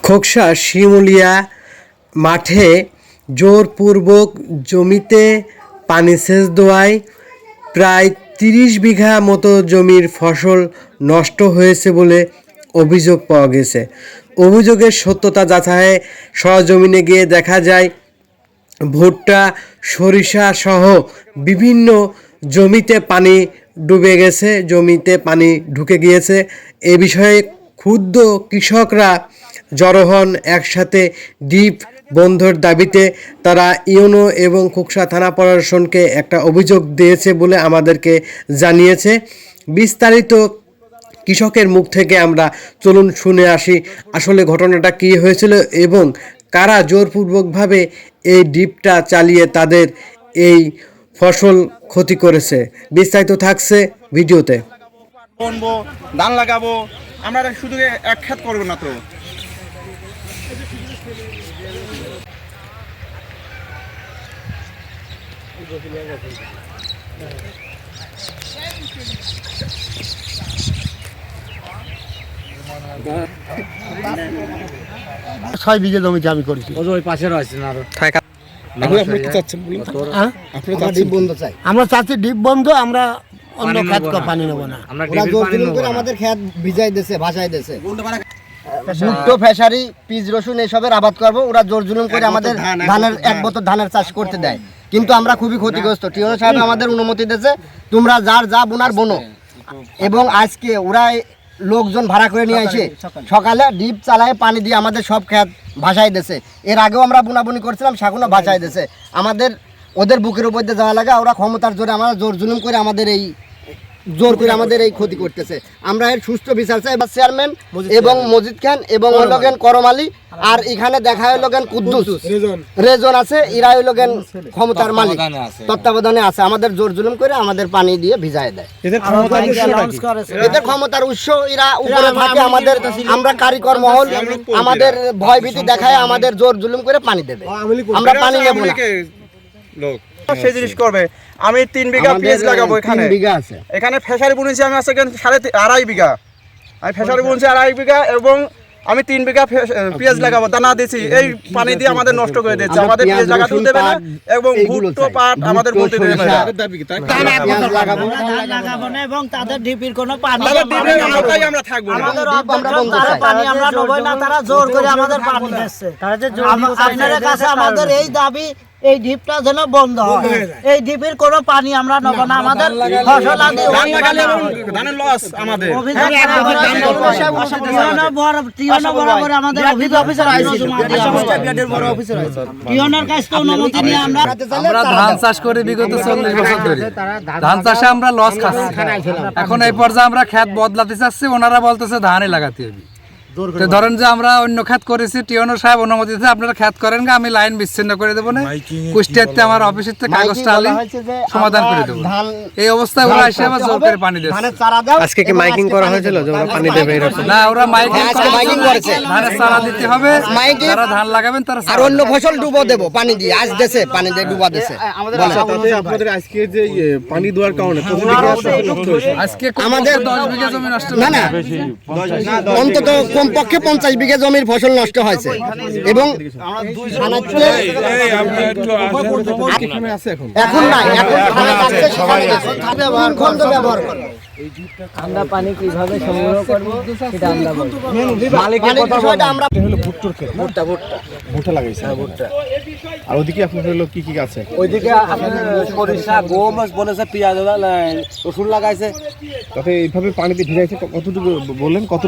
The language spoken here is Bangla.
খোকসা শিমুলিয়া মাঠে জোরপূর্বক জমিতে পানি সেচ দেওয়ায় প্রায় ৩০ বিঘা মতো জমির ফসল নষ্ট হয়েছে বলে অভিযোগ পাওয়া গেছে। অভিযোগের সত্যতা যাচাইয়ে সরেজমিনে গিয়ে দেখা যায় ভুট্টা, সরিষা সহ বিভিন্ন জমিতে পানি ডুবে গেছে, জমিতে পানি ঢুকে গিয়েছে। এ বিষয়ে ক্ষুব্ধ কৃষকরা জড়ো হন একসাথে। ডিপ বন্ধের দাবিতে তারা ইউনো এবং খোকসা থানা প্রশাসনকে একটা অভিযোগ দিয়েছে বলে আমাদেরকে জানিয়েছে। বিস্তারিত কৃষকের মুখ থেকে আমরা চলুন শুনে আসি আসলে ঘটনাটা কী হয়েছিল এবং কারা জোরপূর্বকভাবে এই ডিপটা চালিয়ে তাদের এই ফসল ক্ষতি করেছে। বিস্তারিত থাকছে ভিডিওতে। বনবো, ধান লাগাবো, আমরা শুধু এক ক্ষেত করবো না তো। ছয় বিঘে জমিতে আমি করেছি। আমরা চাচ্ছি ডিপ বন্ধ, আমরা অন্য খেত পানি নেবো না। আমাদের খেত ভিজাই দিয়েছে, ভাসাই দিয়েছে। ভুট্টো, ফেসারি, পিজ, রসুন এসবের আবাদ করবো। ওরা জোর জুলুম করে আমাদের ধানের এক বছর ধানের চাষ করতে দেয়, কিন্তু আমরা খুবই ক্ষতিগ্রস্ত। টিওনো সাহেব আমাদের অনুমতি দিয়েছে, তোমরা যার যা বোনার বোনো। এবং আজকে ওরা লোকজন ভাড়া করে নিয়ে আসে সকালে ডিপ চালায় পানি দিয়ে আমাদের সব ক্ষেত ভাসাই দিয়েছে। এর আগেও আমরা বুনাবুনি করছিলাম, সেগুলো ভাসাই দিয়েছে। আমাদের ওদের বুকের উপর দিয়ে যাওয়া লাগে, ওরা ক্ষমতার জোরে আমরা জোর জুলুম করে আমাদের এই ক্ষতি করতেছে। আমরা এর সুস্থ বিচার চাই। চেয়ারম্যান এবং মজিদ খান এবং লগেন করম আলী, আর এখানে দেখা হলো গেন কুদ্দুস রেজন আছে, এরা হলো গেন ক্ষমতার মালিক, তত্ত্বাবধানে আছে। আমাদের জোর জুলুম করে আমাদের পানি দিয়ে ভিজায় দেয়। এদের ক্ষমতার উৎস এরা উপরে থাকে। আমাদের আমরা কারিগর মহল আমাদের ভয় ভীতি দেখায় আমাদের জোর জুলুম করে পানি দেবে, আমরা পানি নেব না। সেই জিনিস করবে। আমি 3 বিঘা পেঁয়াজ লাগাবো, এখানে ফেসারি বুনেছি আমি আছে 2.5 বিঘা। আমি ফেসারি বুনছি 2.5 বিঘা এবং আমি 3 বিঘা পেঁয়াজ লাগাবো, দানা দিয়েছি। এই পানি দিয়ে আমাদের নষ্ট করে দিচ্ছে। আমাদের পেঁয়াজ লাগাতেও দেবে না এবং ভুট্টো, পাট আমাদের বলতে দেবে না। এবং তাদের ডিপির কোনো পানি আমরা থাকবো না, পানি আমরা নেবই না। তারা জোর করে আমাদের পানি দিচ্ছে। আপনাদের কাছে আমাদের এই দাবি, এই ডিপটা যেন বন্ধ হয়। এই ডিপের কোনো পানি আমরা নেব না। আমাদের ফসল আদি ধানের লস আমাদের। আমরা ধান চাষ করে বিগত 40 বছর ধরে ধান চাষে আমরা লস খাচ্ছি। এখন এই পর্যায়ে আমরা ক্ষেত বদলাতে চাচ্ছি, ওনারা বলতেছে ধানই লাগাতে হবে। ধরেন যে আমরা অন্য খেত করেছি, টিওনো সাহেব অনুমতি দিতে আপনারা খেত করেন, আমি লাইন বিচ্ছিন্ন করে দেবো না, কুষ্টিয়াতে আমার অফিসের থেকে কাগজটা আলি সমাধান করে দেবো। এই অবস্থায় ওরা এসে আবার জোর করে পানি দিচ্ছে। আজকে কি মাইকিং করা হয়েছিল যে ওরা পানি দেবে এরকম? না, ওরা মাইকিং করেছে। ধানের চারা দিতে হবে, যারা ধান লাগাবেন তারা আর অন্য ফসল ডুবো দেবো পানি দিয়ে। আজ দেশে পানি দিয়ে ডুবা দেশে। আপনাদের আজকে যে পানি দেওয়ার কারণে আজকে আমাদের 10 বিঘা জমি নষ্ট না না অন্তত কমপক্ষে 50 বিঘা জমির ফসল নষ্ট হয়েছে। এবং এখন নাই, এখন ব্যবহার করে আমরা পানি কিভাবে সংগ্রহ করব সেটা আমরা বলবো। আমরা ভুট্টা লাগাইছে। ভুট্টা। আর ওদিকে আপনাদের হলো কি আছে? ওইদিকে সরিষা, গম বলেছে, পেঁয়াজ, রসুন লাগাইছে। তাতে এইভাবে পানিতে ভিজাইছে কতটুকু বললেন? কত